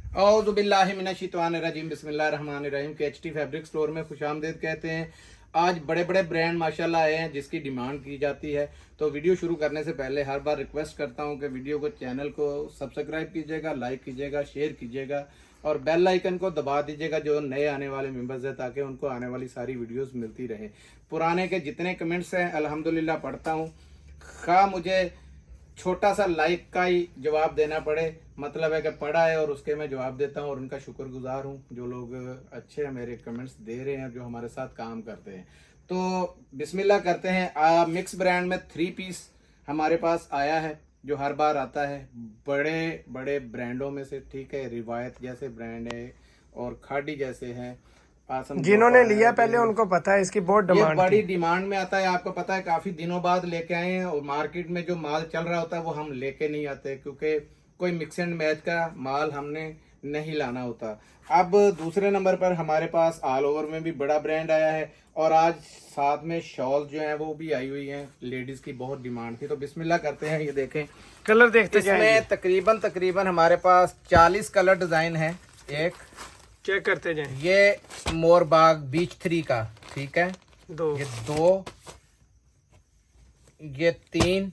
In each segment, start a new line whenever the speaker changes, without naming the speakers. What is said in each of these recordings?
औज़ुबिल्लाहिमिनश्शैतानिर्रजीम बिस्मिल्लाहिर्रहमानिर्रहीम के HT fabric store में खुशामदीद कहते हैं। आज बड़े बड़े ब्रांड माशाल्लाह आए हैं जिसकी डिमांड की जाती है। तो वीडियो शुरू करने से पहले हर बार रिक्वेस्ट करता हूं कि वीडियो को चैनल को सब्सक्राइब कीजिएगा, लाइक कीजिएगा, शेयर कीजिएगा और बेल आइकन को दबा दीजिएगा जो नए आने वाले मेंबर्स हैं, ताकि उनको आने वाली सारी वीडियोस मिलती रहे। पुराने के जितने कमेंट्स हैं अल्हम्दुलिल्लाह पढ़ता हूँ। खा मुझे छोटा सा लाइक का ही जवाब देना पड़े, मतलब है कि पढ़ा है और उसके मैं जवाब देता हूँ और उनका शुक्रगुजार हूँ जो लोग अच्छे मेरे कमेंट्स दे रहे हैं, जो हमारे साथ काम करते हैं। तो बिस्मिल्लाह करते हैं। मिक्स ब्रांड में 3 पीस हमारे पास आया है जो हर बार आता है बड़े बड़े ब्रांडों में से, ठीक है। रिवायत जैसे ब्रांड है और खाड़ी जैसे हैं।
जिन्होंने लिया पहले उनको पता है इसकी बहुत
ये
डिमांड
बड़ी डिमांड में आता है, आपको पता है। काफी दिनों बाद लेके आए हैं और मार्केट में जो माल चल रहा होता है वो हम लेके नहीं आते, क्योंकि कोई मिक्स एंड मैच का माल हमने नहीं लाना होता। अब दूसरे नंबर पर हमारे पास ऑल ओवर में भी बड़ा ब्रांड आया है और आज साथ में शॉल जो है वो भी आई हुई हैं। लेडीज की बहुत डिमांड थी, तो बिस्मिल्लाह करते हैं। ये देखें,
कलर देखते
इसमें तकरीबन हमारे पास 40 कलर डिजाइन है। एक
चेक करते जाएं।
ये मोरबाग बीच 3 का, ठीक है।
दो,
ये 2, ये 3,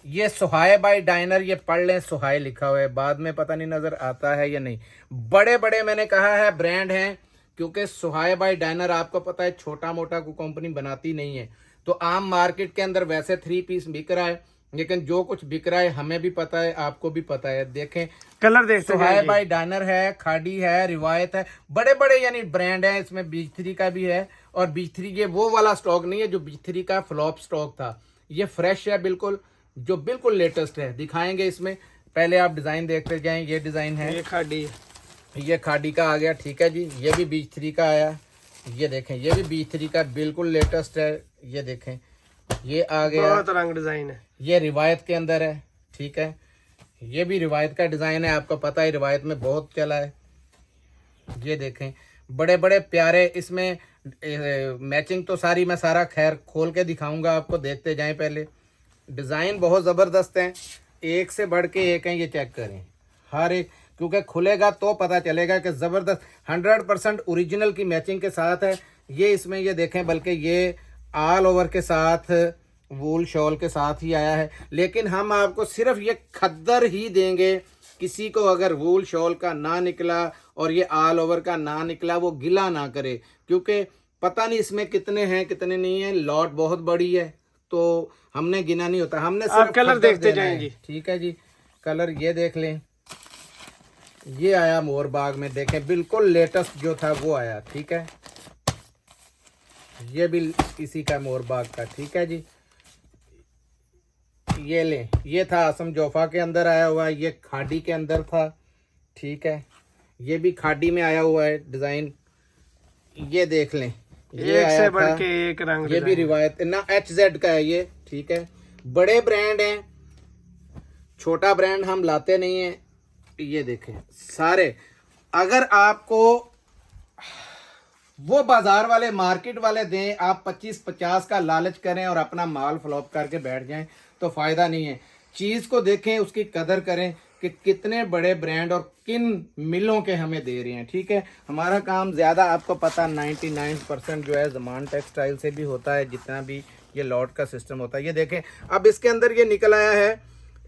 ये सुहाय बाई डाइनर। ये पढ़ लें, सुहाय लिखा हुआ है, बाद में पता नहीं नजर आता है या नहीं। बड़े बड़े मैंने कहा है ब्रांड हैं, क्योंकि सुहाय बाई डाइनर आपको पता है छोटा मोटा कोई कंपनी बनाती नहीं है। तो आम मार्केट के अंदर वैसे 3 पीस बिक रहा है, लेकिन जो कुछ बिक रहा है हमें भी पता है, आपको भी पता है। देखें,
कलर देखते
सुहाय
जाएं।
बाई डाइनर है, खाड़ी है, रिवायत है, बड़े बड़े यानी ब्रांड है। इसमें बीच 3 का भी है और बीच 3 ये वो वाला स्टॉक नहीं है जो बीच 3 का फ्लॉप स्टॉक था। ये फ्रेश है बिल्कुल, जो बिल्कुल लेटेस्ट है। दिखाएंगे इसमें, पहले आप डिजाइन देखते जाएं। ये डिजाइन है,
ये खाड़ी,
ये खाड़ी का आ गया, ठीक है जी। ये भी बीच 3 का आया, ये देखें, ये भी बीच 3 का बिल्कुल लेटेस्ट है। ये देखें, ये आ गया,
बहुत रंग डिजाइन है।
ये रिवायत के अंदर है, ठीक है। ये भी रिवायत का डिजाइन है, आपको पता है रिवायत में बहुत चला है। ये देखें, बड़े बड़े प्यारे इसमें मैचिंग तो सारी मैं सारा खैर खोल के दिखाऊंगा आपको, देखते जाएं। पहले डिजाइन बहुत जबरदस्त है, एक से बढ़ के एक है। ये चेक करें हर एक, क्योंकि खुलेगा तो पता चलेगा कि जबरदस्त 100% ओरिजिनल की मैचिंग के साथ है। ये इसमें ये देखें, बल्कि ये ऑल ओवर के साथ वूल शॉल के साथ ही आया है, लेकिन हम आपको सिर्फ ये खद्दर ही देंगे। किसी को अगर वूल शॉल का ना निकला और ये ऑल ओवर का ना निकला, वो गिला ना करे, क्योंकि पता नहीं इसमें कितने हैं कितने नहीं है। लॉट बहुत बड़ी है तो हमने गिना नहीं होता, हमने सिर्फ
कलर देखते जाएंगे।
ठीक है जी, कलर ये देख लें। ये आया मोरबाग में, देखें बिल्कुल लेटेस्ट जो था वो आया, ठीक है। ये भी इसी का मोरबाग का, ठीक है जी। ये लें, ये था आसम जोफा के अंदर आया हुआ, ये खाड़ी के अंदर था, ठीक है। ये भी खाड़ी में आया हुआ है डिजाइन, ये देख लें। ये
एक
आया
से बढ़
था,
के एक रंग
ये भी रिवायत ना HZ का है ये, ठीक है। बड़े ब्रांड हैं, छोटा ब्रांड हम लाते नहीं है। ये देखें सारे, अगर आपको वो बाजार वाले मार्केट वाले दें, आप 25-50 का लालच करें और अपना माल फ्लॉप करके बैठ जाएं तो फायदा नहीं है। चीज को देखें, उसकी कदर करें कि कितने बड़े ब्रांड और किन मिलों के हमें दे रहे हैं, ठीक है। हमारा काम ज्यादा आपको पता 99% जो है ज़मान टेक्सटाइल से भी होता है, जितना भी ये लॉट का सिस्टम होता है। ये देखें, अब इसके अंदर ये निकल आया है,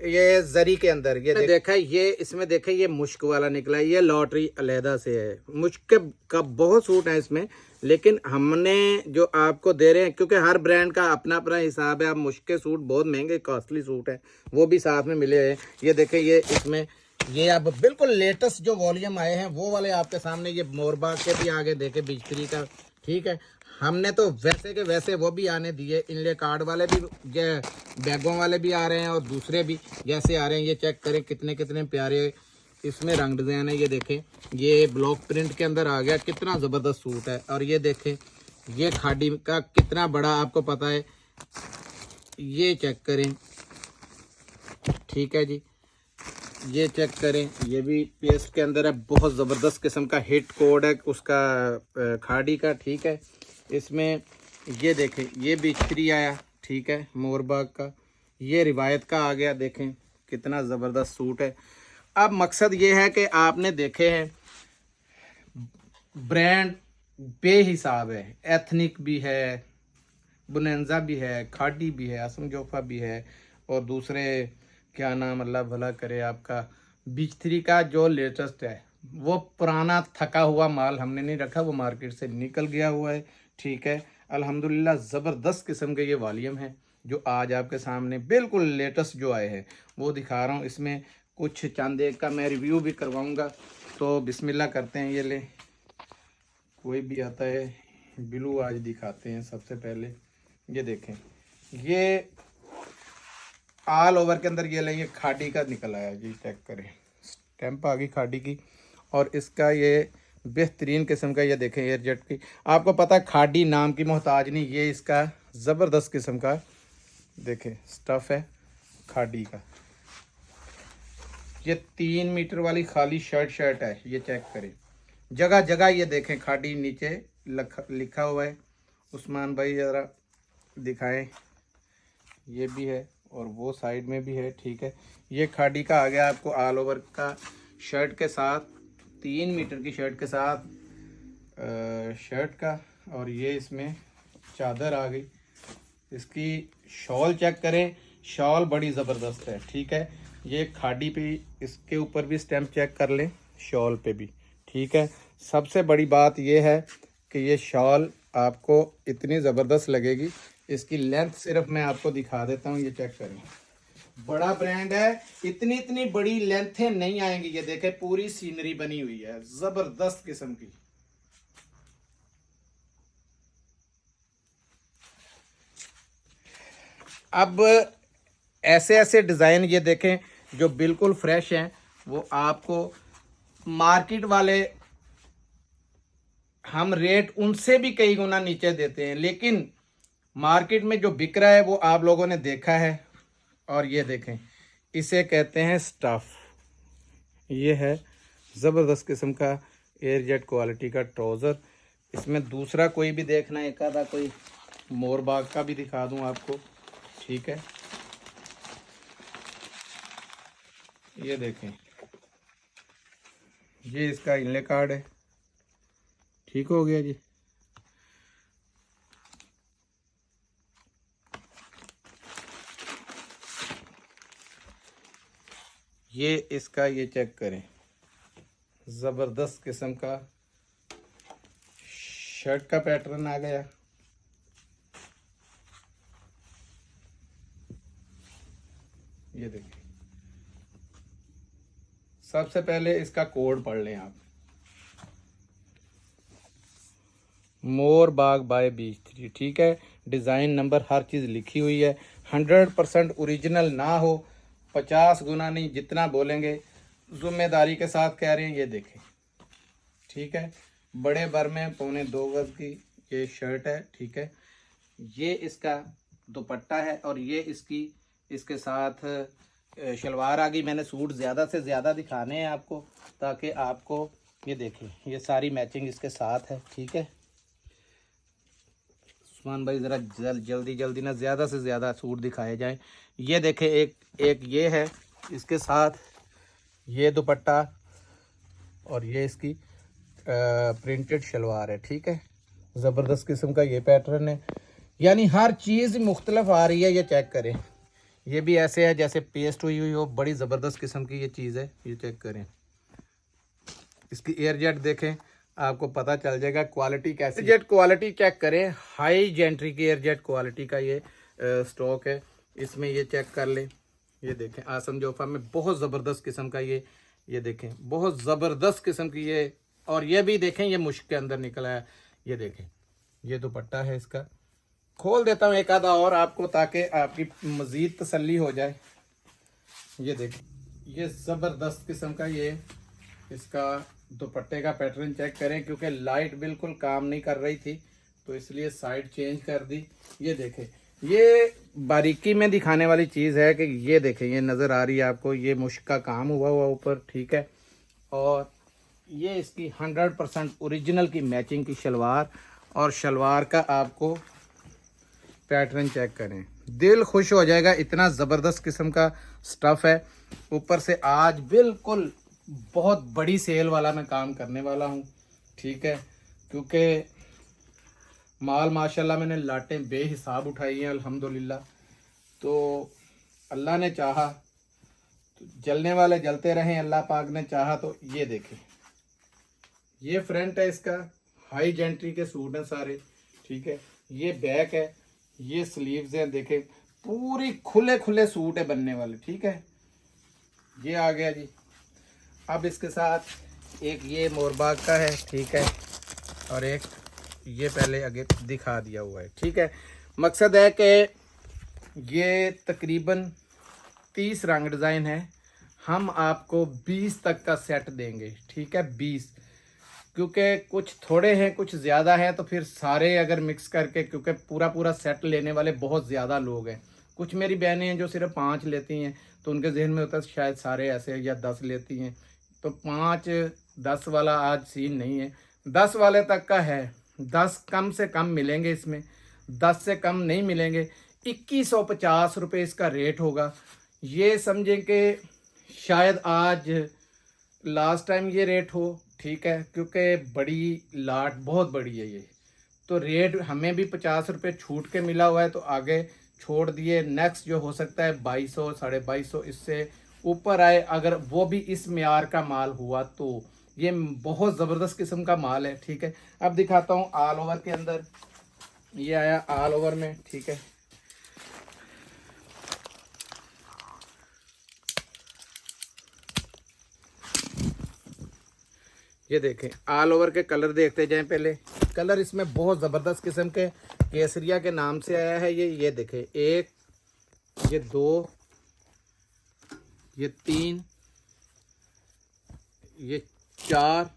ये जरी के अंदर ये देखा, ये इसमें देखे, ये मुश्क वाला निकला है। ये लॉटरी अलहदा से है, मुश्क का बहुत सूट है इसमें, लेकिन हमने जो आपको दे रहे हैं, क्योंकि हर ब्रांड का अपना अपना हिसाब है। आप मुश्क के सूट बहुत महंगे कॉस्टली सूट है, वो भी साथ में मिले हैं। ये देखे, ये इसमें ये अब बिल्कुल लेटेस्ट जो वॉल्यूम आए हैं वो वाले आपके सामने। ये मोरबाग के भी आगे देखे, बिजली का, ठीक है। हमने तो वैसे के वैसे वो भी आने दिए, इनले कार्ड वाले भी, बैगों वाले भी आ रहे हैं और दूसरे भी जैसे आ रहे हैं। ये चेक करें कितने कितने प्यारे इसमें रंग डिजाइन है। ये देखें, ये ब्लॉक प्रिंट के अंदर आ गया, कितना ज़बरदस्त सूट है। और ये देखें, ये खाड़ी का कितना बड़ा आपको पता है। ये चेक करें, ठीक है जी। ये चेक करें, ये भी पेस्ट के अंदर है, बहुत ज़बरदस्त किस्म का हिट कोड है उसका खाड़ी का, ठीक है। इसमें ये देखें, ये भी 3 आया, ठीक है, मोरबाग का। ये रिवायत का आ गया, देखें कितना ज़बरदस्त सूट है। अब मकसद ये है कि आपने देखे हैं ब्रांड बेहिसाब है, एथनिक भी है, बुनेंजा भी है, खाडी भी है, आसम जोफा भी है, और दूसरे क्या नाम अल्लाह भला करे आपका बीच थ्री का जो लेटेस्ट है, वो पुराना थका हुआ माल हमने नहीं रखा, वो मार्केट से निकल गया हुआ है। ठीक है, अल्हम्दुलिल्लाह ज़बरदस्त किस्म के ये वॉल्यूम है जो आज आपके सामने बिल्कुल लेटेस्ट जो आए हैं वो दिखा रहा हूँ। इसमें कुछ चंद एक का मैं रिव्यू भी करवाऊँगा। तो बिस्मिल्लाह करते हैं। ये ले, कोई भी आता है ब्लू आज दिखाते हैं। सबसे पहले ये देखें, ये ऑल ओवर के अंदर ये ले, ये खाड़ी का निकल आया जी, चेक करें, स्टैंप आ गई खाड़ी की। और इसका ये बेहतरीन किस्म का ये देखें एयरजेट की, आपको पता है खाड़ी नाम की मोहताज नहीं, ये इसका ज़बरदस्त किस्म का देखें स्टफ़ है खाड़ी का। ये 3 मीटर वाली खाली शर्ट है, ये चेक करें, जगह जगह ये देखें खाड़ी नीचे लिखा हुआ है। उस्मान भाई ज़रा दिखाएं, ये भी है और वो साइड में भी है। ठीक है, ये खाड़ी का आ गया आपको ऑल ओवर का शर्ट के साथ, 3 मीटर की शर्ट के साथ शर्ट का, और ये इसमें चादर आ गई। इसकी शॉल चेक करें, शॉल बड़ी ज़बरदस्त है। ठीक है, ये खाड़ी पे, इसके ऊपर भी स्टैम्प चेक कर लें, शॉल पे भी। ठीक है, सबसे बड़ी बात ये है कि ये शॉल आपको इतनी ज़बरदस्त लगेगी। इसकी लेंथ सिर्फ मैं आपको दिखा देता हूँ, ये चेक करें, बड़ा ब्रांड है, इतनी बड़ी लेंथें नहीं आएंगी। ये देखें पूरी सीनरी बनी हुई है ज़बरदस्त किस्म की। अब ऐसे ऐसे डिज़ाइन ये देखें जो बिल्कुल फ्रेश हैं, वो आपको मार्केट वाले हम रेट उनसे भी कई गुना नीचे देते हैं, लेकिन मार्केट में जो बिक रहा है वो आप लोगों ने देखा है। और ये देखें, इसे कहते हैं स्टफ़। ये है ज़बरदस्त किस्म का एयरजेट क्वालिटी का ट्राउज़र। इसमें दूसरा कोई भी देखना, एक आधा कोई मोरबाग का भी दिखा दूं आपको। ठीक है, ये देखें, ये इसका इनले कार्ड है। ठीक हो गया जी। ये इसका ये चेक करें, ज़बरदस्त किस्म का शर्ट का पैटर्न आ गया। ये देखिए, सबसे पहले इसका कोड पढ़ लें आप, मोर बाग बाय बीच थ्री। ठीक है, डिज़ाइन नंबर हर चीज़ लिखी हुई है। 100% ओरिजिनल ना हो, 50 गुना नहीं, जितना बोलेंगे जिम्मेदारी के साथ कह रहे हैं। ये देखें, ठीक है, बड़े बर में 2.25 गज की ये शर्ट है। ठीक है, ये इसका दुपट्टा है और ये इसके साथ शलवार आ गई। मैंने सूट ज़्यादा से ज़्यादा दिखाने हैं आपको, ताकि आपको ये देखें, ये सारी मैचिंग इसके साथ है। ठीक है उस्मान भाई, ज़रा जल्दी ना ज़्यादा से ज़्यादा सूट दिखाए जाएं। ये देखें, एक ये है, इसके साथ ये दुपट्टा और ये इसकी प्रिंटेड शलवार है। ठीक है, ज़बरदस्त किस्म का ये पैटर्न है, यानी हर चीज़ मुख्तलिफ आ रही है। ये चेक करें, ये भी ऐसे है जैसे पेस्ट हुई हो, बड़ी ज़बरदस्त किस्म की ये चीज़ है। ये चेक करें, इसकी एयरजेट देखें, आपको पता चल जाएगा क्वालिटी कैसी। एयरजेट क्वालिटी चेक करें, हाई जेंट्री की एयरजेट क्वालिटी का ये स्टॉक है। इसमें ये चेक कर लें, ये देखें आसम जोफा में बहुत ज़बरदस्त किस्म का ये देखें, बहुत ज़बरदस्त किस्म की ये। और ये भी देखें, ये मुश्क के अंदर निकला है। ये देखें, ये दुपट्टा है इसका। खोल देता हूँ एक आधा और आपको, ताकि आपकी मज़ीद तसल्ली हो जाए। ये देखें, ये ज़बरदस्त किस्म का ये इसका दुपट्टे का पैटर्न चेक करें, क्योंकि लाइट बिल्कुल काम नहीं कर रही थी तो इसलिए साइड चेंज कर दी। ये देखें, ये बारीकी में दिखाने वाली चीज़ है कि ये देखें, ये नज़र आ रही है आपको, ये मुश्क का काम हुआ ऊपर। ठीक है, और ये इसकी 100% ओरिजिनल की मैचिंग की शलवार, और शलवार का आपको पैटर्न चेक करें, दिल खुश हो जाएगा। इतना ज़बरदस्त किस्म का स्टफ़ है। ऊपर से आज बिल्कुल बहुत बड़ी सेल वाला मैं काम करने वाला हूँ, ठीक है, क्योंकि माल माशाल्लाह मैंने लाटें बेहिसाब उठाई हैं अल्हम्दुलिल्लाह। तो अल्लाह ने चाहा तो जलने वाले जलते रहें, अल्लाह पाक ने चाहा तो ये देखें, ये फ्रंट है इसका, हाई जेंट्री के सूट हैं सारे, ठीक है। ये बैक है, ये स्लीव्स हैं, देखें पूरी खुले खुले सूट है बनने वाले, ठीक है। ये आ गया जी। अब इसके साथ एक ये मोरबाग का है, ठीक है, और एक ये पहले आगे दिखा दिया हुआ है, ठीक है। मकसद है कि ये तकरीबन 30 रंग डिज़ाइन है, हम आपको 20 तक का सेट देंगे, ठीक है, 20, क्योंकि कुछ थोड़े हैं कुछ ज़्यादा है, तो फिर सारे अगर मिक्स करके, क्योंकि पूरा पूरा सेट लेने वाले बहुत ज़्यादा लोग हैं। कुछ मेरी बहनें हैं जो सिर्फ 5 लेती हैं, तो उनके जहन में होता है शायद सारे ऐसे, या 10 लेती हैं, तो 5-10 वाला आज सीन नहीं है, 10 वाले तक का है। 10 कम से कम मिलेंगे इसमें, 10 से कम नहीं मिलेंगे। 2150 रुपये इसका रेट होगा। ये समझें कि शायद आज लास्ट टाइम ये रेट हो, ठीक है, क्योंकि बड़ी लाट बहुत बड़ी है ये, तो रेट हमें भी 50 रुपये छूट के मिला हुआ है, तो आगे छोड़ दिए। नेक्स्ट जो हो सकता है 2200, 2250, इससे ऊपर आए, अगर वो भी इस म्यार का माल हुआ तो। ये बहुत ज़बरदस्त किस्म का माल है, ठीक है। अब दिखाता हूँ ऑल ओवर के अंदर, ये आया ऑल ओवर में, ठीक है। ये देखें ऑल ओवर के कलर देखते जाएं। पहले कलर इसमें बहुत ज़बरदस्त किस्म के केसरिया के नाम से आया है ये देखें, 1, ये 2, ये 3, ये 4,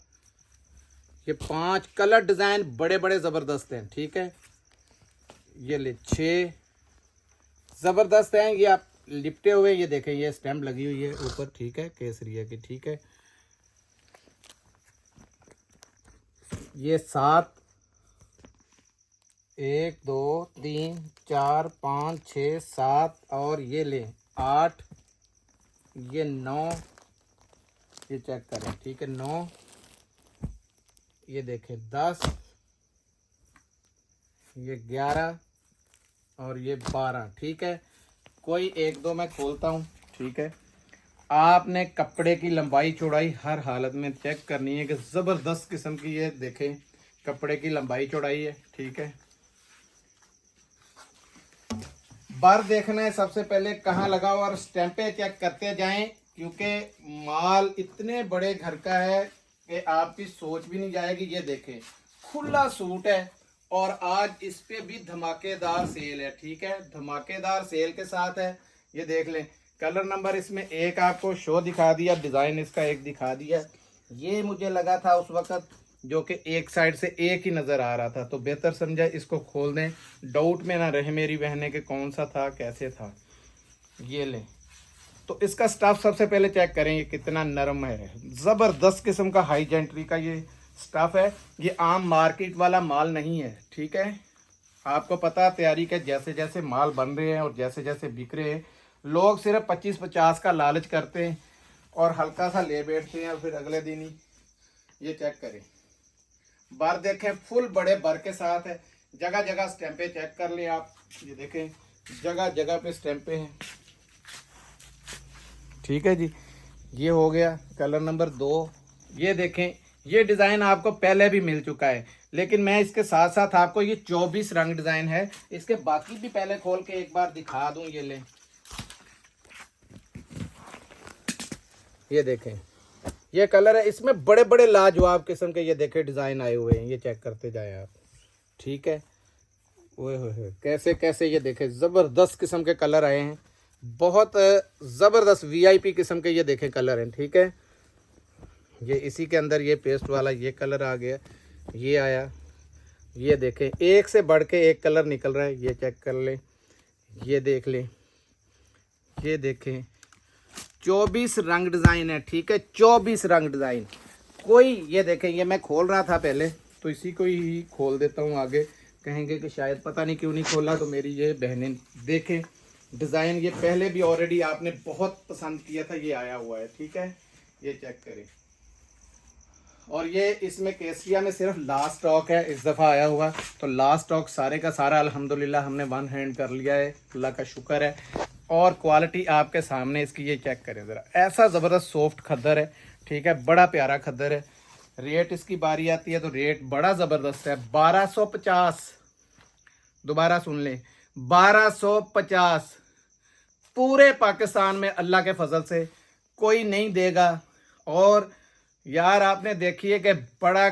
ये 5 कलर डिज़ाइन बड़े बड़े ज़बरदस्त हैं, ठीक है। ये ले 6 ज़बरदस्त हैं, ये आप लिपटे हुए, ये देखें ये स्टैम्प लगी हुई है ऊपर, ठीक है, केसरिया की, ठीक है। ये 7, 1 2 3 4 5 6 7, और ये ले 8, ये 9, ये चेक करें, ठीक है, 9, ये देखें 10, ये 11, और ये 12, ठीक है। कोई 1-2 मैं खोलता हूँ, ठीक है। आपने कपड़े की लंबाई चौड़ाई हर हालत में चेक करनी है कि ज़बरदस्त किस्म की, ये देखें कपड़े की लंबाई चौड़ाई है, ठीक है। बार देखना है सबसे पहले कहाँ लगा हुआ, और स्टैंपें चेक करते जाएं, क्योंकि माल इतने बड़े घर का है कि आपकी सोच भी नहीं जाएगी। ये देखें खुला सूट है, और आज इस पे भी धमाकेदार सेल है, ठीक है, धमाकेदार सेल के साथ है। ये देख लें, कलर नंबर इसमें एक आपको शो दिखा दिया, डिज़ाइन इसका एक दिखा दिया। ये मुझे लगा था उस वक़्त जो कि एक साइड से एक ही नज़र आ रहा था, तो बेहतर समझा इसको खोल दें, डाउट में ना रहे मेरी बहनें कि कौन सा था कैसे था। ये लें, तो इसका स्टफ़ सबसे पहले चेक करें, ये कितना नरम है, ज़बरदस्त किस्म का हाई जेंट्री का ये स्टफ़ है। ये आम मार्केट वाला माल नहीं है, ठीक है। आपको पता तैयारी के जैसे जैसे माल बन रहे हैं और जैसे जैसे बिक रहे हैं, लोग सिर्फ 25-50 का लालच करते हैं और हल्का सा ले बैठते हैं, और फिर अगले दिन ही। ये चेक करें, बार देखें फुल बड़े बर के साथ है, जगह जगह स्टैंपें चेक कर लें आप। ये देखें जगह जगह पे स्टैंपें हैं, ठीक है जी। ये हो गया कलर नंबर 2। ये देखें ये डिज़ाइन आपको पहले भी मिल चुका है, लेकिन मैं इसके साथ साथ आपको ये 24 रंग डिज़ाइन है, इसके बाकी भी पहले खोल के एक बार दिखा दूं। ये लें, ये देखें ये कलर है, इसमें बड़े बड़े लाजवाब किस्म के ये देखें डिज़ाइन आए हुए हैं, ये चेक करते जाए आप, ठीक है। ओए होए कैसे कैसे ये देखें ज़बरदस्त किस्म के कलर आए हैं, बहुत ज़बरदस्त VIP किस्म के ये देखें कलर हैं, ठीक है। ये इसी के अंदर ये पेस्ट वाला ये कलर आ गया, ये आया, ये देखें एक से बढ़ के एक कलर निकल रहा है, ये चेक कर लें, ये देख लें, ये देखें 24 रंग डिज़ाइन है, ठीक है, 24 रंग डिज़ाइन। कोई ये देखें, ये मैं खोल रहा था पहले, तो इसी को ही खोल देता हूँ, आगे कहेंगे कि शायद पता नहीं क्यों नहीं खोला, तो मेरी ये बहनें देखें डिज़ाइन ये पहले भी ऑलरेडी आपने बहुत पसंद किया था, ये आया हुआ है। ठीक है, ये चेक करें। और ये इसमें केसरिया में सिर्फ लास्ट स्टॉक है इस दफ़ा आया हुआ, तो लास्ट स्टॉक सारे का सारा अल्हम्दुलिल्लाह हमने वन हैंड कर लिया है, अल्लाह का शुक्र है। और क्वालिटी आपके सामने इसकी, ये चेक करें ज़रा, ऐसा ज़बरदस्त सॉफ्ट खद्दर है। ठीक है, बड़ा प्यारा खद्दर है। रेट इसकी बारी आती है तो रेट बड़ा ज़बरदस्त है, 1250। दोबारा सुन लें, 1250 पूरे पाकिस्तान में अल्लाह के फजल से कोई नहीं देगा। और यार आपने देखिए कि बड़ा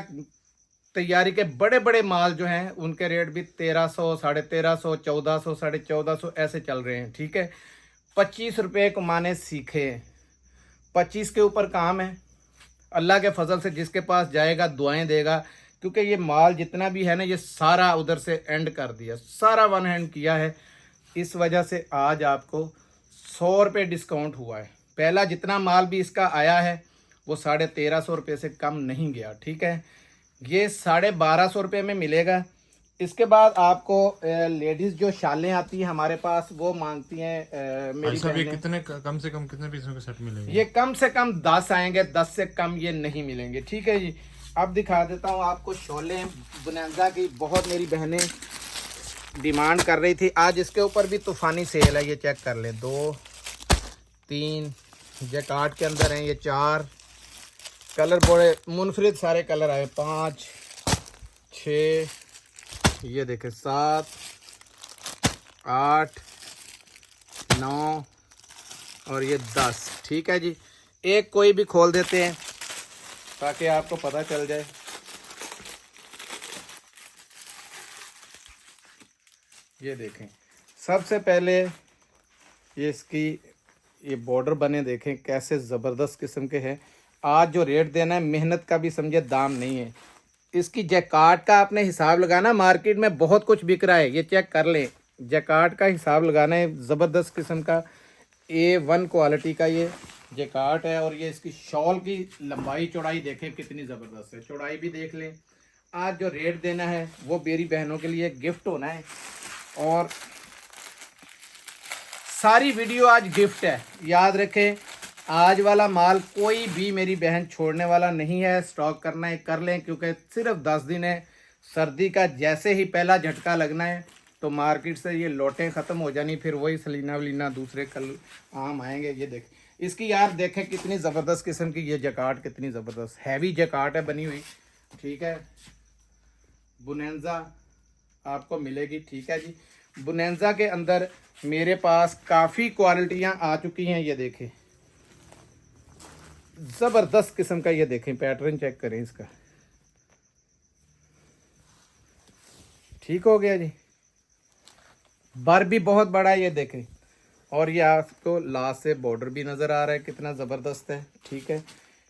तैयारी के बड़े बड़े माल जो हैं उनके रेट भी 1300, 1350, 1400, 1450 ऐसे चल रहे हैं। ठीक है, 25 रुपये कमाने सीखे, 25 के ऊपर काम है। अल्लाह के फजल से जिसके पास जाएगा दुआएं देगा, क्योंकि ये माल जितना भी है ना ये सारा उधर से एंड कर दिया, सारा वन हैंड किया है। इस वजह से आज आपको 100 रुपये डिस्काउंट हुआ है। पहला जितना माल भी इसका आया है वो 1350 रुपये से कम नहीं गया। ठीक है, ये 1250 रुपये में मिलेगा। इसके बाद आपको लेडीज़ जो शालें आती हैं हमारे पास, वो मांगती हैं मेरी बहनें।
कितने कम से कम कितने पीसों के सेट मिलेंगे?
ये कम से कम 10 आएंगे, 10 से कम ये नहीं मिलेंगे। ठीक है जी, अब दिखा देता हूँ आपको शोले बुनैजा की, बहुत मेरी बहनें डिमांड कर रही थी। आज इसके ऊपर भी तूफ़ानी सेल है, ये चेक कर लें। 2 3 जैकार्ड के अंदर हैं ये, 4 कलर बड़े मुनफरिद सारे कलर आए, 5 6, ये देखें 7 8 9 और ये 10। ठीक है जी, एक कोई भी खोल देते हैं ताकि आपको पता चल जाए। ये देखें, सबसे पहले ये इसकी ये बॉर्डर बने देखें कैसे ज़बरदस्त किस्म के हैं। आज जो रेट देना है मेहनत का भी समझे दाम नहीं है। इसकी जैकार्ड का आपने हिसाब लगाना, मार्केट में बहुत कुछ बिक रहा है, ये चेक कर लें। जैकार्ड का हिसाब लगाना है, ज़बरदस्त किस्म का A1 क्वालिटी का ये जैकार्ड है। और ये इसकी शॉल की लंबाई चौड़ाई देखें कितनी ज़बरदस्त है, चौड़ाई भी देख लें। आज जो रेट देना है वो मेरी बहनों के लिए गिफ्ट होना है, और सारी वीडियो आज गिफ्ट है। याद रखें, आज वाला माल कोई भी मेरी बहन छोड़ने वाला नहीं है। स्टॉक करना है कर लें, क्योंकि सिर्फ 10 दिन है। सर्दी का जैसे ही पहला झटका लगना है तो मार्केट से ये लोटें ख़त्म हो जानी, फिर वही सलीना वलीना दूसरे कल आम आएंगे। ये देख इसकी, यार देखें कितनी ज़बरदस्त किस्म की ये जैकार्ड, कितनी ज़बरदस्त हैवी जैकार्ड है बनी हुई। ठीक है, बुनैजा आपको मिलेगी। ठीक है जी, बुनैजा के अंदर मेरे पास काफ़ी क्वालिटियाँ आ चुकी हैं। ये देखें ज़बरदस्त किस्म का, ये देखें पैटर्न चेक करें इसका। ठीक हो गया जी, बर भी बहुत बड़ा है, ये देखें। और ये आपको लास्ट से बॉर्डर भी नज़र आ रहा है कितना ज़बरदस्त है। ठीक है,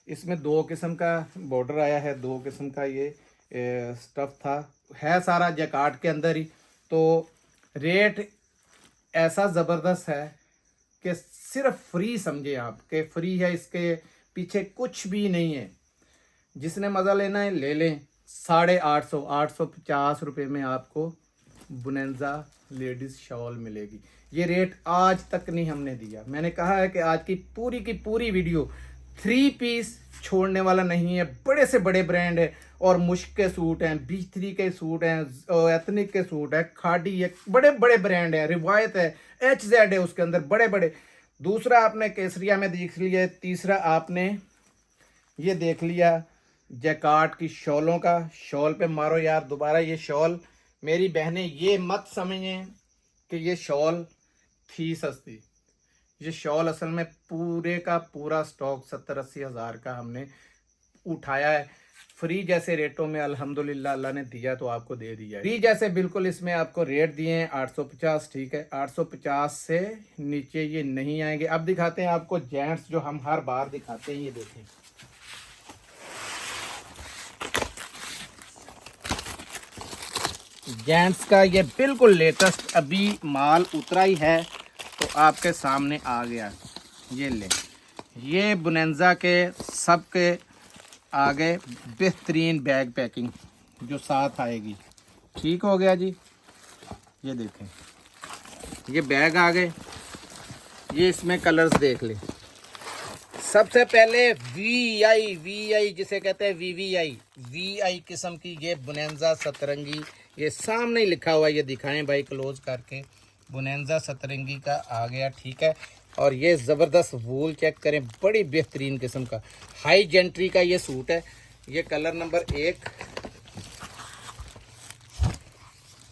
इसमें 2 किस्म का बॉर्डर आया है, 2 किस्म का ये स्टफ़ था, है सारा जैकार्ड के अंदर ही। तो रेट ऐसा ज़बरदस्त है कि सिर्फ फ्री समझे आप, कि फ्री है, इसके पीछे कुछ भी नहीं है। जिसने मज़ा लेना है ले लें। 850 850 रुपये में आपको बुनैजा लेडीज़ शॉल मिलेगी। ये रेट आज तक नहीं हमने दिया। मैंने कहा है कि आज की पूरी वीडियो 3 पीस छोड़ने वाला नहीं है। बड़े से बड़े ब्रांड है, और मुश्क के सूट हैं, B3 के सूट हैं, एथनिक के सूट है, खाड़ी है, बड़े बड़े ब्रांड है, रिवायत है, HZ है उसके अंदर बड़े बड़े। दूसरा आपने केसरिया में देख लिया, तीसरा आपने ये देख लिया जैकार्ड की शॉलों का। शॉल पे मारो यार दोबारा ये शॉल। मेरी बहनें ये मत समझें कि ये शॉल थी सस्ती। ये शॉल असल में पूरे का पूरा स्टॉक 70-80 हज़ार का हमने उठाया है। फ्री जैसे रेटों में अल्हम्दुलिल्लाह अल्लाह ने दिया तो आपको दे दिया। फ्री जैसे बिल्कुल इसमें आपको रेट दिए हैं 850। ठीक है, 850 से नीचे ये नहीं आएंगे। अब दिखाते हैं आपको जेंट्स, जो हम हर बार दिखाते हैं। ये देखें, जेंट्स का ये बिल्कुल लेटेस्ट अभी माल उतरा ही है तो आपके सामने आ गया। ये ले, ये बुनैजा के सबके आगे बेहतरीन बैग पैकिंग जो साथ आएगी। ठीक हो गया जी, ये देखें ये बैग आ गए। ये इसमें कलर्स देख ले। सबसे पहले वी आई जिसे कहते हैं वी आई किस्म की ये बोनेंजा सतरंगी, ये सामने ही लिखा हुआ है, ये दिखाएं भाई क्लोज करके, बोनेंजा सतरंगी का आ गया, ठीक है। और ये ज़बरदस्त वूल चेक करें, बड़ी बेहतरीन किस्म का हाई जेंट्री का ये सूट है। ये कलर नंबर 1,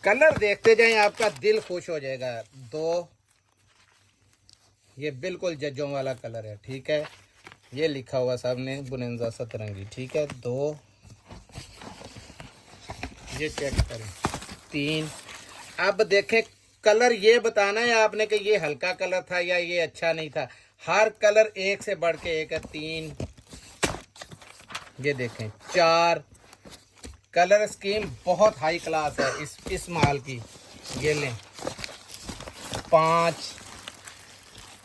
कलर देखते जाएं आपका दिल खुश हो जाएगा। 2, ये बिल्कुल जज्जों वाला कलर है, ठीक है। ये लिखा हुआ सामने बोनेंजा सतरंगी, ठीक है। 2, ये चेक करें। 3, अब देखें कलर ये बताना है आपने कि ये हल्का कलर था या ये अच्छा नहीं था। हर कलर एक से बढ़ के एक है। 3, ये देखें। 4, कलर स्कीम बहुत हाई क्लास है इस माल की, ये लें। 5,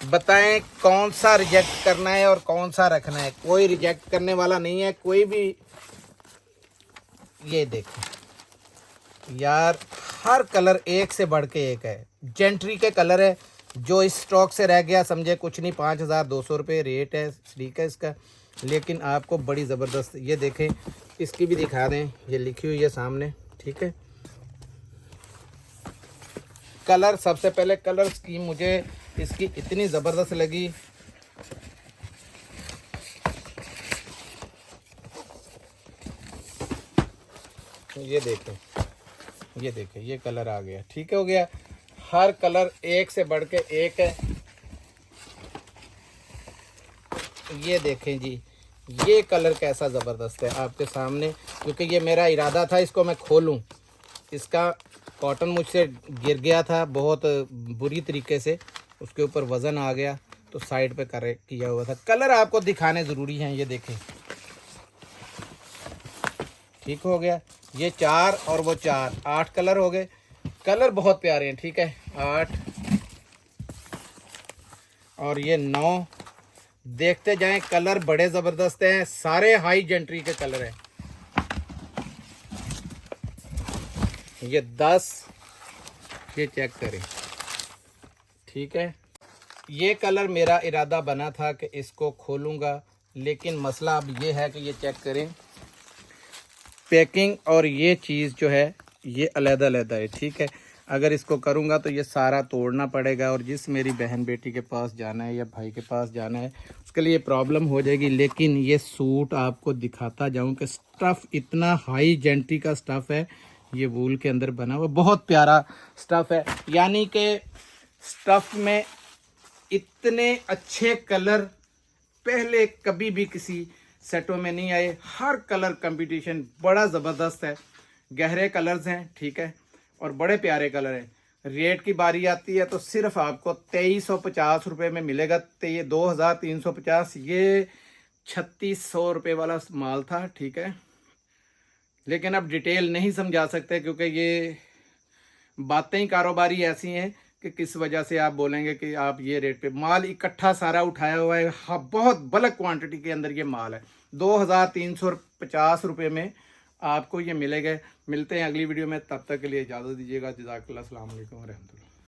बताएं कौन सा रिजेक्ट करना है और कौन सा रखना है। कोई रिजेक्ट करने वाला नहीं है कोई भी। ये देखें यार, हर कलर एक से बढ़ के एक है, जेंट्री के कलर है। जो इस स्टॉक से रह गया समझे कुछ नहीं, 5200 रुपये रेट है, ठीक है इसका। लेकिन आपको बड़ी ज़बरदस्त, ये देखें, इसकी भी दिखा दें, ये लिखी हुई है सामने, ठीक है। कलर, सबसे पहले कलर स्कीम मुझे इसकी इतनी ज़बरदस्त लगी। ये देखें, ये देखें, ये कलर आ गया, ठीक हो गया। हर कलर एक से बढ़ के एक है। ये देखें जी, ये कलर कैसा ज़बरदस्त है आपके सामने, क्योंकि ये मेरा इरादा था इसको मैं खोलूं। इसका कॉटन मुझसे गिर गया था बहुत बुरी तरीके से, उसके ऊपर वज़न आ गया तो साइड पे करेक्ट किया हुआ था। कलर आपको दिखाने ज़रूरी हैं, ये देखें, ठीक हो गया। ये 4 और वो 4, 8 कलर हो गए। कलर बहुत प्यारे हैं, ठीक है। 8 और ये 9, देखते जाएं, कलर बड़े ज़बरदस्त हैं, सारे हाई जेंट्री के कलर हैं। ये 10, ये चेक करें, ठीक है। ये कलर मेरा इरादा बना था कि इसको खोलूँगा, लेकिन मसला अब ये है कि ये चेक करें, पैकिंग और ये चीज़ जो है ये अलग-अलग है, ठीक है। अगर इसको करूँगा तो ये सारा तोड़ना पड़ेगा, और जिस मेरी बहन बेटी के पास जाना है या भाई के पास जाना है उसके लिए प्रॉब्लम हो जाएगी। लेकिन ये सूट आपको दिखाता जाऊँ कि स्टफ़ इतना हाई जेंट्री का स्टफ़ है, ये वूल के अंदर बना हुआ, बहुत प्यारा स्टफ़ है। यानी कि स्टफ़ में इतने अच्छे कलर पहले कभी भी किसी सेटों में नहीं आए। हर कलर कंपटीशन बड़ा ज़बरदस्त है, गहरे कलर्स हैं, ठीक है, और बड़े प्यारे कलर हैं। रेट की बारी आती है तो सिर्फ आपको 2350 रुपये में मिलेगा। तो ये 2350, ये 3600 रुपये वाला माल था, ठीक है। लेकिन अब डिटेल नहीं समझा सकते, क्योंकि ये बातें ही कारोबारी ऐसी हैं कि किस वजह से आप बोलेंगे कि आप ये रेट पे माल इकट्ठा सारा उठाया हुआ है। हाँ, बहुत बल्क क्वांटिटी के अंदर ये माल है। 2350 रुपये में आपको ये मिलेगा। मिलते हैं अगली वीडियो में, तब तक के लिए इजाज़त दीजिएगा। जज़ाकल्लाह, अस्सलाम वालेकुम व रहमतुल्लाह।